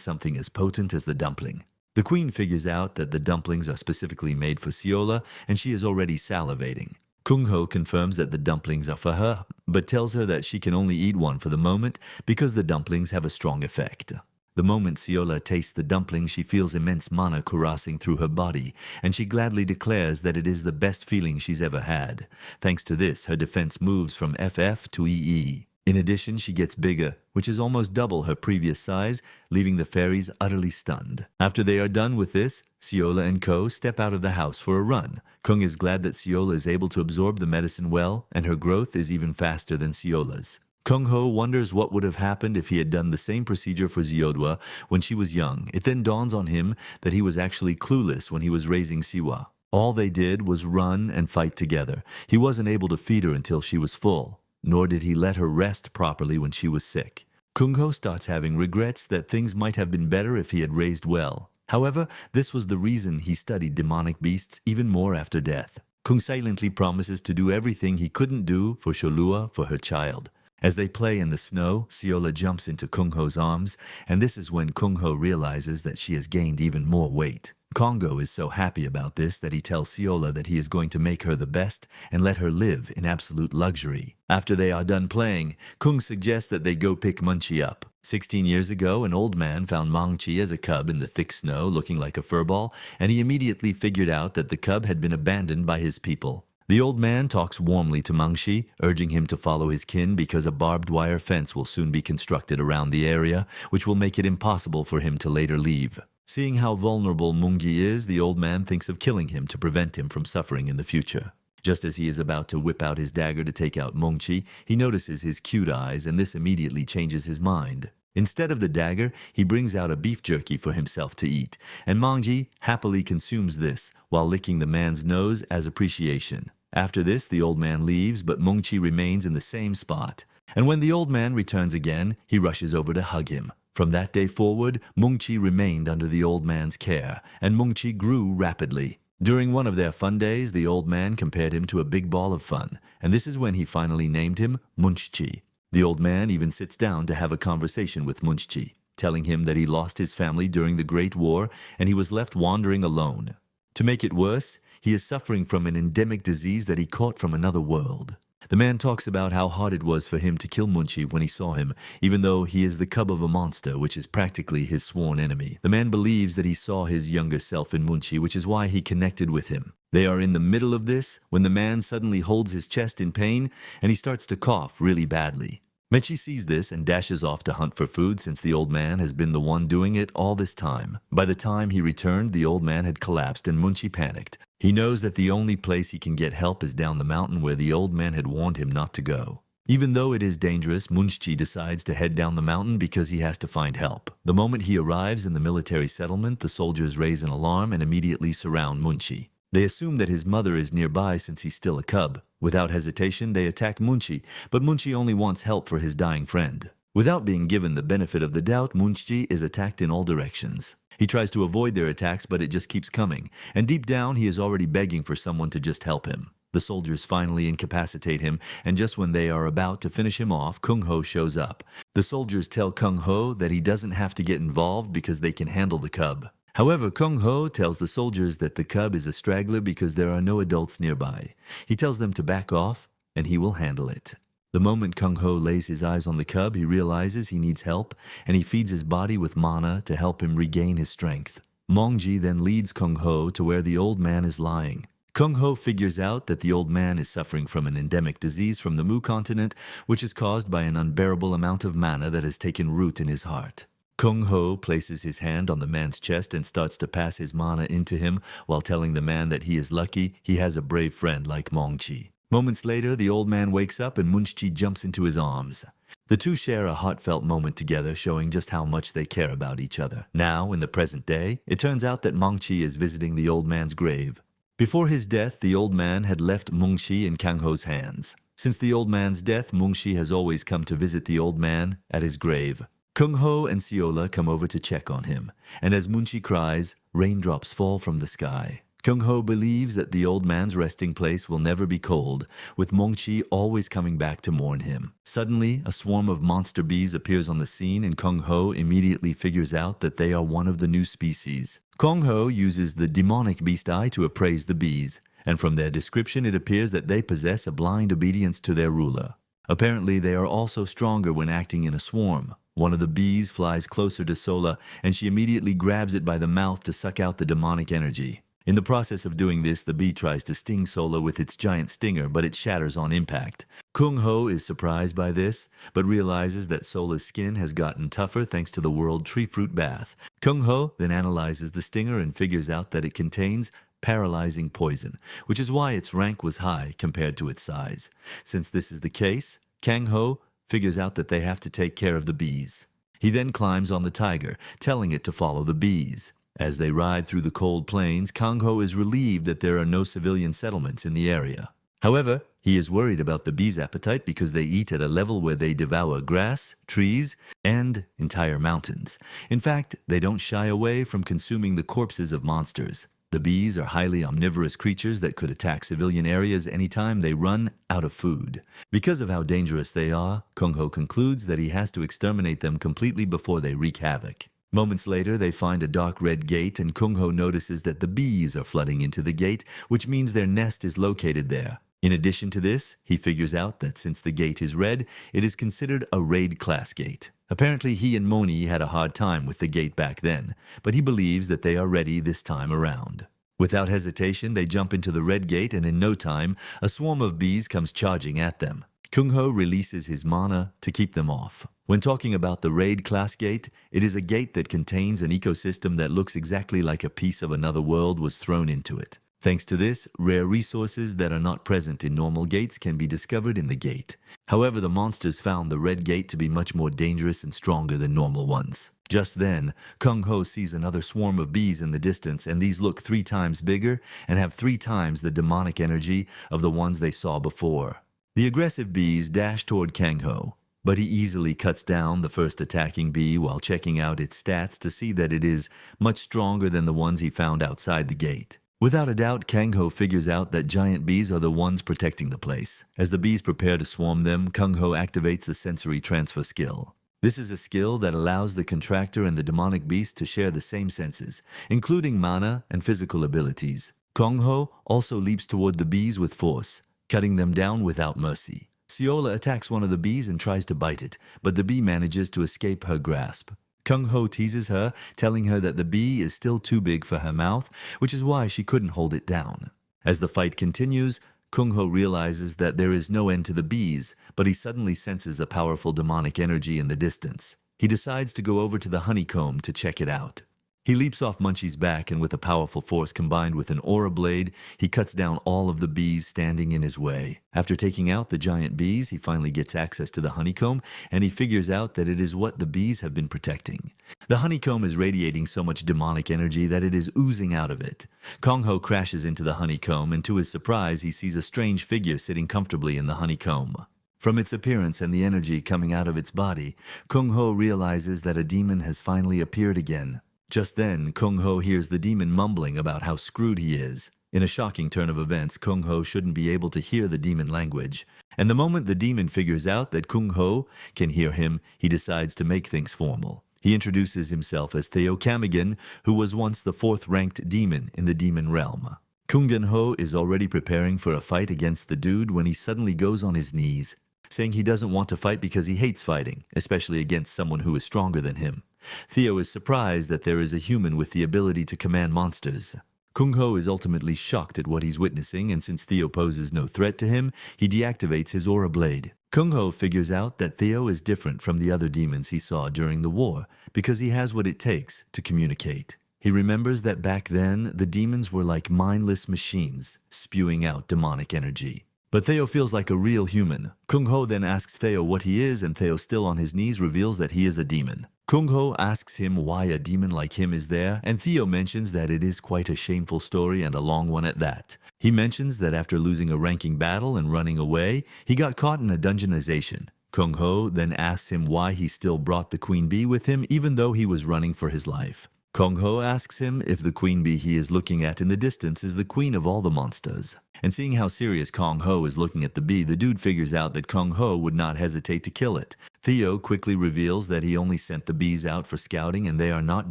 something as potent as the dumpling. The queen figures out that the dumplings are specifically made for Siola, and she is already salivating. Kungho confirms that the dumplings are for her, but tells her that she can only eat one for the moment because the dumplings have a strong effect. The moment Siola tastes the dumpling, she feels immense mana coursing through her body, and she gladly declares that it is the best feeling she's ever had. Thanks to this, her defense moves from FF to EE. In addition, she gets bigger, which is almost double her previous size, leaving the fairies utterly stunned. After they are done with this, Siola and Ko step out of the house for a run. Kung is glad that Siola is able to absorb the medicine well, and her growth is even faster than Siola's. Kungho wonders what would have happened if he had done the same procedure for Xiodhua when she was young. It then dawns on him that he was actually clueless when he was raising Siwa. All they did was run and fight together. He wasn't able to feed her until she was full, nor did he let her rest properly when she was sick. Kungho starts having regrets that things might have been better if he had raised well. However, this was the reason he studied demonic beasts even more after death. Kung silently promises to do everything he couldn't do for Sholua for her child. As they play in the snow, Siola jumps into Kungho's arms, and this is when Kungho realizes that she has gained even more weight. Kongho is so happy about this that he tells Siola that he is going to make her the best and let her live in absolute luxury. After they are done playing, Kung suggests that they go pick Munchie up. 16 years ago, an old man found Mangchi as a cub in the thick snow looking like a furball, and he immediately figured out that the cub had been abandoned by his people. The old man talks warmly to Mangshi, urging him to follow his kin because a barbed wire fence will soon be constructed around the area, which will make it impossible for him to later leave. Seeing how vulnerable Mungi is, the old man thinks of killing him to prevent him from suffering in the future. Just as he is about to whip out his dagger to take out Mungchi, he notices his cute eyes, and this immediately changes his mind. Instead of the dagger, he brings out a beef jerky for himself to eat, and Mangji happily consumes this while licking the man's nose as appreciation. After this, the old man leaves, but Mungchi remains in the same spot. And when the old man returns again, he rushes over to hug him. From that day forward, Mungchi remained under the old man's care, and Mungchi grew rapidly. During one of their fun days, the old man compared him to a big ball of fun, and this is when he finally named him Munchchi. The old man even sits down to have a conversation with Munchchi, telling him that he lost his family during the Great War and he was left wandering alone. To make it worse, he is suffering from an endemic disease that he caught from another world. The man talks about how hard it was for him to kill Munchi when he saw him, even though he is the cub of a monster, which is practically his sworn enemy. The man believes that he saw his younger self in Munchi, which is why he connected with him. They are in the middle of this when the man suddenly holds his chest in pain and he starts to cough really badly. Mechi sees this and dashes off to hunt for food since the old man has been the one doing it all this time. By the time he returned, the old man had collapsed and Munchi panicked. He knows that the only place he can get help is down the mountain where the old man had warned him not to go. Even though it is dangerous, Munchi decides to head down the mountain because he has to find help. The moment he arrives in the military settlement, the soldiers raise an alarm and immediately surround Munchi. They assume that his mother is nearby since he's still a cub. Without hesitation, they attack Munchi, but Munchi only wants help for his dying friend. Without being given the benefit of the doubt, Munchi is attacked in all directions. He tries to avoid their attacks, but it just keeps coming, and deep down he is already begging for someone to just help him. The soldiers finally incapacitate him, and just when they are about to finish him off, Kungho shows up. The soldiers tell Kungho that he doesn't have to get involved because they can handle the cub. However, Kungho tells the soldiers that the cub is a straggler because there are no adults nearby. He tells them to back off, and he will handle it. The moment Kungho lays his eyes on the cub, he realizes he needs help, and he feeds his body with mana to help him regain his strength. Mongji then leads Kungho to where the old man is lying. Kungho figures out that the old man is suffering from an endemic disease from the Mu continent, which is caused by an unbearable amount of mana that has taken root in his heart. Kungho places his hand on the man's chest and starts to pass his mana into him while telling the man that he is lucky he has a brave friend like Mongchi. Moments later, the old man wakes up and Munchi jumps into his arms. The two share a heartfelt moment together, showing just how much they care about each other. Now, in the present day, it turns out that Mongchi is visiting the old man's grave. Before his death, the old man had left Mungshi in Kangho's hands. Since the old man's death, Mungshi has always come to visit the old man at his grave. Kungho and Seola come over to check on him, and as Munchi cries, raindrops fall from the sky. Kungho believes that the old man's resting place will never be cold, with Mongchi always coming back to mourn him. Suddenly, a swarm of monster bees appears on the scene, and Kungho immediately figures out that they are one of the new species. Kungho uses the demonic beast eye to appraise the bees, and from their description it appears that they possess a blind obedience to their ruler. Apparently, they are also stronger when acting in a swarm. One of the bees flies closer to Sola, and she immediately grabs it by the mouth to suck out the demonic energy. In the process of doing this, the bee tries to sting Sola with its giant stinger, but it shatters on impact. Kungho is surprised by this, but realizes that Sola's skin has gotten tougher thanks to the world tree fruit bath. Kungho then analyzes the stinger and figures out that it contains paralyzing poison, which is why its rank was high compared to its size. Since this is the case, Kangho figures out that they have to take care of the bees. He then climbs on the tiger, telling it to follow the bees. As they ride through the cold plains, Kangho is relieved that there are no civilian settlements in the area. However, he is worried about the bees' appetite because they eat at a level where they devour grass, trees, and entire mountains. In fact, they don't shy away from consuming the corpses of monsters. The bees are highly omnivorous creatures that could attack civilian areas anytime they run out of food. Because of how dangerous they are, Kungho concludes that he has to exterminate them completely before they wreak havoc. Moments later, they find a dark red gate, and Kungho notices that the bees are flooding into the gate, which means their nest is located there. In addition to this, he figures out that since the gate is red, it is considered a raid class gate. Apparently, he and Moni had a hard time with the gate back then, but he believes that they are ready this time around. Without hesitation, they jump into the red gate, and in no time, a swarm of bees comes charging at them. Kungho releases his mana to keep them off. When talking about the raid class gate, it is a gate that contains an ecosystem that looks exactly like a piece of another world was thrown into it. Thanks to this, rare resources that are not present in normal gates can be discovered in the gate. However, the monsters found the red gate to be much more dangerous and stronger than normal ones. Just then, Kungho sees another swarm of bees in the distance, and these look 3 times bigger and have 3 times the demonic energy of the ones they saw before. The aggressive bees dash toward Kungho, but he easily cuts down the first attacking bee while checking out its stats to see that it is much stronger than the ones he found outside the gate. Without a doubt, Kungho figures out that giant bees are the ones protecting the place. As the bees prepare to swarm them, Kungho activates the sensory transfer skill. This is a skill that allows the contractor and the demonic beast to share the same senses, including mana and physical abilities. Kungho also leaps toward the bees with force, cutting them down without mercy. Seola attacks one of the bees and tries to bite it, but the bee manages to escape her grasp. Kungho teases her, telling her that the bee is still too big for her mouth, which is why she couldn't hold it down. As the fight continues, Kungho realizes that there is no end to the bees, but he suddenly senses a powerful demonic energy in the distance. He decides to go over to the honeycomb to check it out. He leaps off Munchie's back, and with a powerful force combined with an aura blade, he cuts down all of the bees standing in his way. After taking out the giant bees, he finally gets access to the honeycomb, and he figures out that it is what the bees have been protecting. The honeycomb is radiating so much demonic energy that it is oozing out of it. Kungho crashes into the honeycomb, and to his surprise, he sees a strange figure sitting comfortably in the honeycomb. From its appearance and the energy coming out of its body, Kungho realizes that a demon has finally appeared again. Just then, Kungho hears the demon mumbling about how screwed he is. In a shocking turn of events, Kungho shouldn't be able to hear the demon language. And the moment the demon figures out that Kungho can hear him, he decides to make things formal. He introduces himself as Theo Kamigan, who was once the 4th-ranked demon in the demon realm. Kungho is already preparing for a fight against the dude when he suddenly goes on his knees, saying he doesn't want to fight because he hates fighting, especially against someone who is stronger than him. Theo is surprised that there is a human with the ability to command monsters. Kungho is ultimately shocked at what he's witnessing, and since Theo poses no threat to him, he deactivates his aura blade. Kungho figures out that Theo is different from the other demons he saw during the war because he has what it takes to communicate. He remembers that back then, the demons were like mindless machines, spewing out demonic energy. But Theo feels like a real human. Kungho then asks Theo what he is, and Theo, still on his knees, reveals that he is a demon. Kungho asks him why a demon like him is there, and Theo mentions that it is quite a shameful story and a long one at that. He mentions that after losing a ranking battle and running away, he got caught in a dungeonization. Kungho then asks him why he still brought the queen bee with him even though he was running for his life. Kungho asks him if the queen bee he is looking at in the distance is the queen of all the monsters. And seeing how serious Kungho is looking at the bee, the dude figures out that Kungho would not hesitate to kill it. Theo quickly reveals that he only sent the bees out for scouting and they are not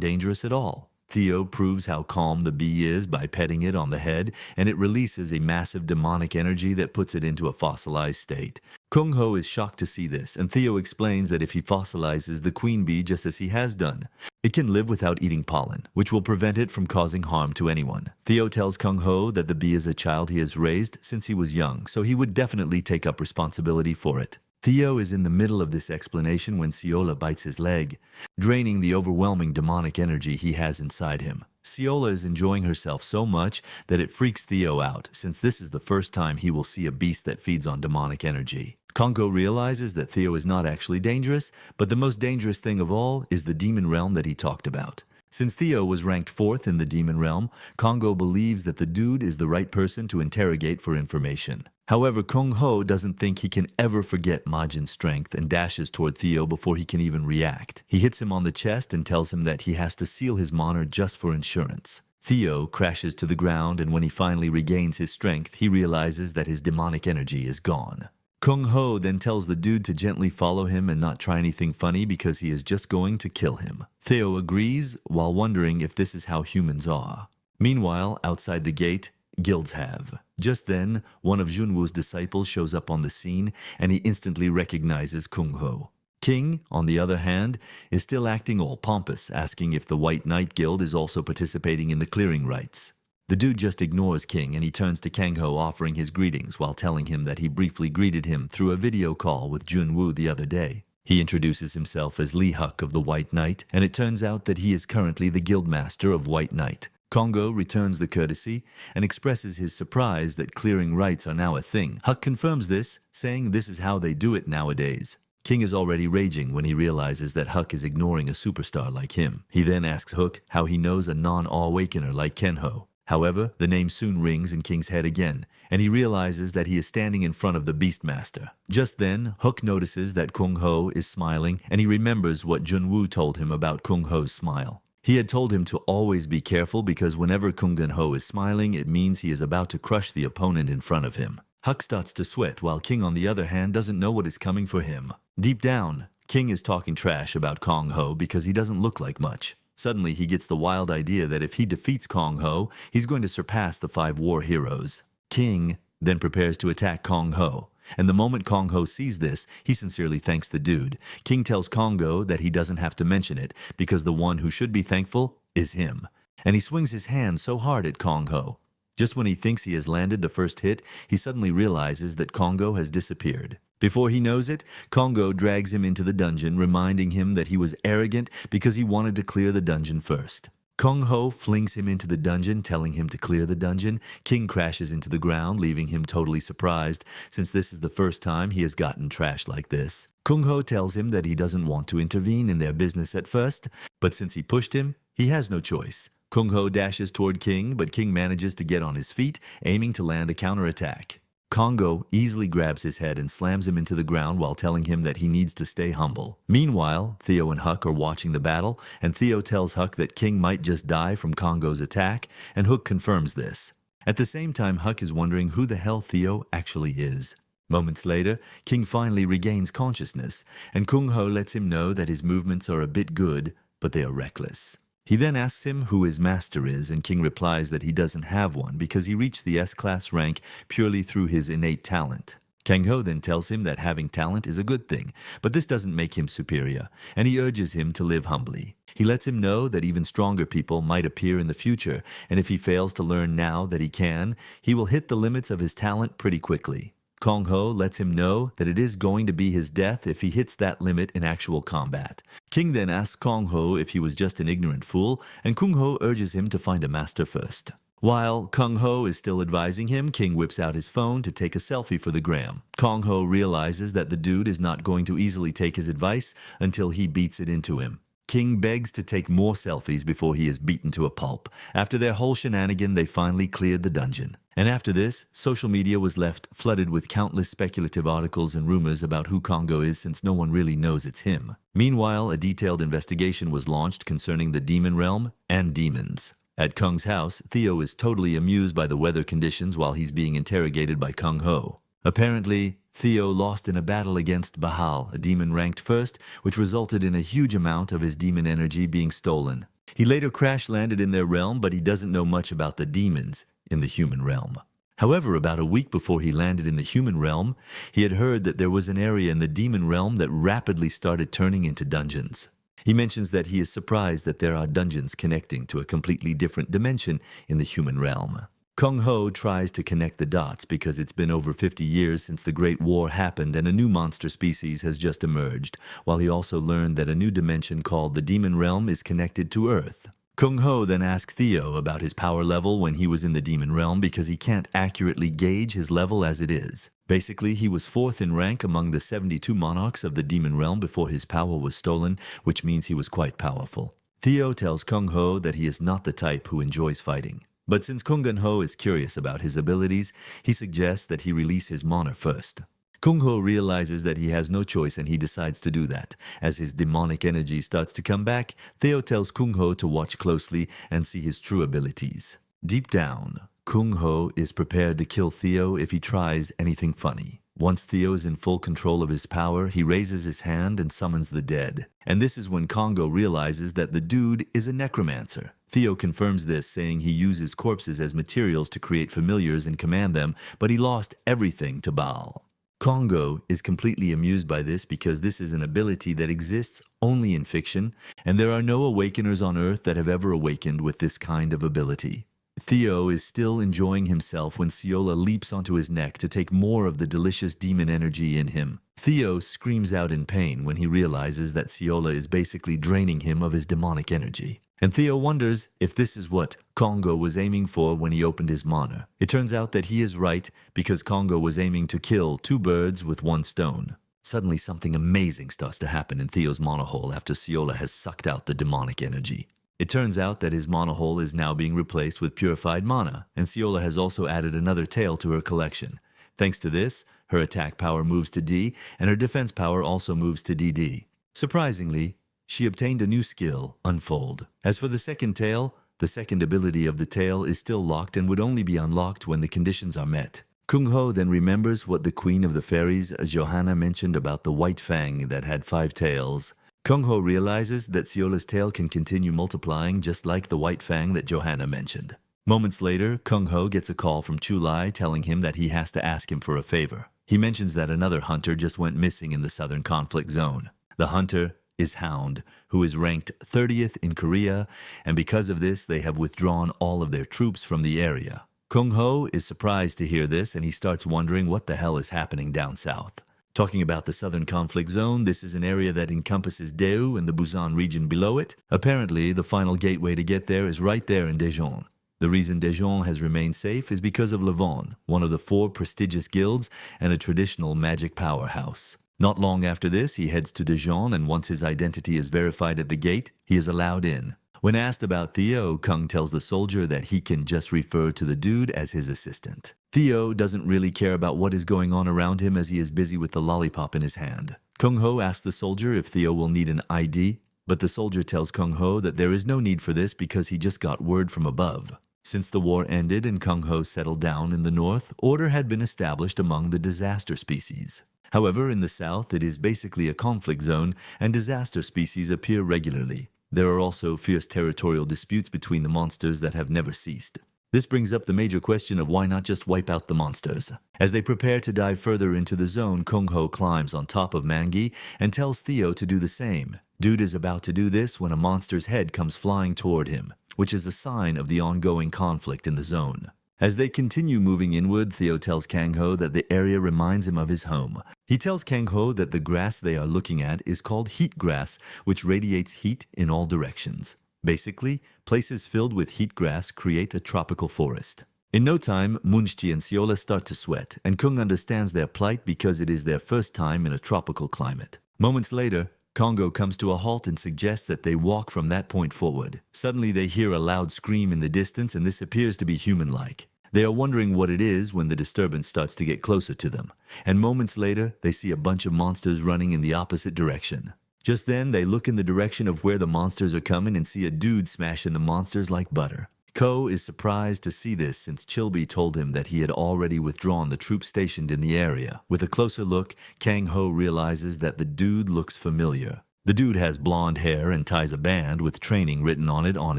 dangerous at all. Theo proves how calm the bee is by petting it on the head, and it releases a massive demonic energy that puts it into a fossilized state. Kungho is shocked to see this, and Theo explains that if he fossilizes the queen bee just as he has done, it can live without eating pollen, which will prevent it from causing harm to anyone. Theo tells Kungho that the bee is a child he has raised since he was young, so he would definitely take up responsibility for it. Theo is in the middle of this explanation when Seola bites his leg, draining the overwhelming demonic energy he has inside him. Seola is enjoying herself so much that it freaks Theo out, since this is the first time he will see a beast that feeds on demonic energy. Kungho realizes that Theo is not actually dangerous, but the most dangerous thing of all is the demon realm that he talked about. Since Theo was ranked 4th in the demon realm, Kungho believes that the dude is the right person to interrogate for information. However, Kungho doesn't think he can ever forget Majin's strength and dashes toward Theo before he can even react. He hits him on the chest and tells him that he has to seal his honor just for insurance. Theo crashes to the ground, and when he finally regains his strength, he realizes that his demonic energy is gone. Kungho then tells the dude to gently follow him and not try anything funny because he is just going to kill him. Theo agrees while wondering if this is how humans are. Meanwhile, outside the gate, guilds have. Just then, one of Junwoo's disciples shows up on the scene and he instantly recognizes Kungho. King, on the other hand, is still acting all pompous, asking if the White Knight Guild is also participating in the clearing rites. The dude just ignores King and he turns to Kangho offering his greetings while telling him that he briefly greeted him through a video call with Junwoo the other day. He introduces himself as Lee Huck of the White Knight, and it turns out that he is currently the guildmaster of White Knight. Kungho returns the courtesy and expresses his surprise that clearing rites are now a thing. Huck confirms this, saying this is how they do it nowadays. King is already raging when he realizes that Huck is ignoring a superstar like him. He then asks Hook how he knows a non-awakener like Kungho. However, the name soon rings in King's head again, and he realizes that he is standing in front of the Beastmaster. Just then, Hook notices that Kungho is smiling, and he remembers what Junwoo told him about Kungho's smile. He had told him to always be careful because whenever Kungho is smiling, it means he is about to crush the opponent in front of him. Huck starts to sweat, while King on the other hand doesn't know what is coming for him. Deep down, King is talking trash about Kungho because he doesn't look like much. Suddenly, he gets the wild idea that if he defeats Kungho, he's going to surpass the 5 war heroes. King then prepares to attack Kungho, and the moment Kungho sees this, he sincerely thanks the dude. King tells Kungho that he doesn't have to mention it because the one who should be thankful is him, and he swings his hand so hard at Kungho. Just when he thinks he has landed the first hit, he suddenly realizes that Kungho has disappeared. Before he knows it, Kungho drags him into the dungeon, reminding him that he was arrogant because he wanted to clear the dungeon first. Kungho flings him into the dungeon, telling him to clear the dungeon. King crashes into the ground, leaving him totally surprised, since this is the first time he has gotten trashed like this. Kungho tells him that he doesn't want to intervene in their business at first, but since he pushed him, he has no choice. Kungho dashes toward King, but King manages to get on his feet, aiming to land a counterattack. Kungho easily grabs his head and slams him into the ground while telling him that he needs to stay humble. Meanwhile, Theo and Huck are watching the battle, and Theo tells Huck that King might just die from Kungho's attack, and Hook confirms this. At the same time, Huck is wondering who the hell Theo actually is. Moments later, King finally regains consciousness, and Kungho lets him know that his movements are a bit good, but they are reckless. He then asks him who his master is, and King replies that he doesn't have one because he reached the S-class rank purely through his innate talent. Kangho then tells him that having talent is a good thing, but this doesn't make him superior, and he urges him to live humbly. He lets him know that even stronger people might appear in the future, and if he fails to learn now that he can, he will hit the limits of his talent pretty quickly. Kungho lets him know that it is going to be his death if he hits that limit in actual combat. King then asks Kungho if he was just an ignorant fool, and Kungho urges him to find a master first. While Kungho is still advising him, King whips out his phone to take a selfie for the gram. Kungho realizes that the dude is not going to easily take his advice until he beats it into him. King begs to take more selfies before he is beaten to a pulp. After their whole shenanigan, they finally cleared the dungeon. And after this, social media was left flooded with countless speculative articles and rumors about who Kungho is, since no one really knows it's him. Meanwhile, a detailed investigation was launched concerning the demon realm and demons. At Kung's house, Theo is totally amused by the weather conditions while he's being interrogated by Kungho. Apparently, Theo lost in a battle against Bahal, a demon ranked first, which resulted in a huge amount of his demon energy being stolen. He later crash-landed in their realm, but he doesn't know much about the demons in the human realm. However, about a week before he landed in the human realm, he had heard that there was an area in the demon realm that rapidly started turning into dungeons. He mentions that he is surprised that there are dungeons connecting to a completely different dimension in the human realm. Kungho tries to connect the dots because it's been over 50 years since the Great War happened and a new monster species has just emerged, while he also learned that a new dimension called the Demon Realm is connected to Earth. Kungho then asks Theo about his power level when he was in the Demon Realm because he can't accurately gauge his level as it is. Basically, he was 4th in rank among the 72 monarchs of the Demon Realm before his power was stolen, which means he was quite powerful. Theo tells Kungho that he is not the type who enjoys fighting. But since Kungho is curious about his abilities, he suggests that he release his mana first. Kungho realizes that he has no choice and he decides to do that. As his demonic energy starts to come back, Theo tells Kungho to watch closely and see his true abilities. Deep down, Kungho is prepared to kill Theo if he tries anything funny. Once Theo is in full control of his power, he raises his hand and summons the dead. And this is when Kungho realizes that the dude is a necromancer. Theo confirms this, saying he uses corpses as materials to create familiars and command them, but he lost everything to Baal. Kungho is completely amused by this because this is an ability that exists only in fiction, and there are no awakeners on Earth that have ever awakened with this kind of ability. Theo is still enjoying himself when Siola leaps onto his neck to take more of the delicious demon energy in him. Theo screams out in pain when he realizes that Siola is basically draining him of his demonic energy. And Theo wonders if this is what Kungho was aiming for when he opened his mana. It turns out that he is right because Kungho was aiming to kill 2 birds with 1 stone. Suddenly something amazing starts to happen in Theo's mana hole after Siola has sucked out the demonic energy. It turns out that his mana hole is now being replaced with purified mana, and Siola has also added another tail to her collection. Thanks to this, her attack power moves to D, and her defense power also moves to DD. Surprisingly, she obtained a new skill, Unfold. As for the second tail, the second ability of the tail is still locked and would only be unlocked when the conditions are met. Kungho then remembers what the Queen of the Fairies, Johanna, mentioned about the white fang that had 5 tails. Kungho realizes that Siola's tail can continue multiplying just like the white fang that Johanna mentioned. Moments later, Kungho gets a call from Chulai telling him that he has to ask him for a favor. He mentions that another hunter just went missing in the southern conflict zone. The hunter is Hound, who is ranked 30th in Korea, and because of this they have withdrawn all of their troops from the area. Kungho is surprised to hear this and he starts wondering what the hell is happening down south. Talking about the southern conflict zone, this is an area that encompasses Daegu and the Busan region below it. Apparently, the final gateway to get there is right there in Daejeon. The reason Daejeon has remained safe is because of Levon, one of the 4 prestigious guilds and a traditional magic powerhouse. Not long after this, he heads to Daejeon, and once his identity is verified at the gate, he is allowed in. When asked about Theo, Kung tells the soldier that he can just refer to the dude as his assistant. Theo doesn't really care about what is going on around him as he is busy with the lollipop in his hand. Kungho asks the soldier if Theo will need an ID, but the soldier tells Kungho that there is no need for this because he just got word from above. Since the war ended and Kungho settled down in the north, order had been established among the disaster species. However, in the south it is basically a conflict zone and disaster species appear regularly. There are also fierce territorial disputes between the monsters that have never ceased. This brings up the major question of why not just wipe out the monsters. As they prepare to dive further into the zone, Kungho climbs on top of Mangi and tells Theo to do the same. Dude is about to do this when a monster's head comes flying toward him, which is a sign of the ongoing conflict in the zone. As they continue moving inward, Theo tells Kangho that the area reminds him of his home. He tells Kangho that the grass they are looking at is called heat grass, which radiates heat in all directions. Basically, places filled with heat grass create a tropical forest. In no time, Munchi and Siola start to sweat, and Kung understands their plight because it is their first time in a tropical climate. Moments later, Kungho comes to a halt and suggests that they walk from that point forward. Suddenly they hear a loud scream in the distance, and this appears to be human-like. They are wondering what it is when the disturbance starts to get closer to them, and moments later they see a bunch of monsters running in the opposite direction. Just then they look in the direction of where the monsters are coming and see a dude smashing the monsters like butter. Ko is surprised to see this since Chilby told him that he had already withdrawn the troops stationed in the area. With a closer look, Kangho realizes that the dude looks familiar. The dude has blonde hair and ties a band with training written on it on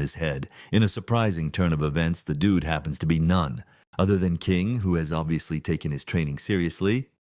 his head. In a surprising turn of events, the dude happens to be none other than King, who has obviously taken his training seriously.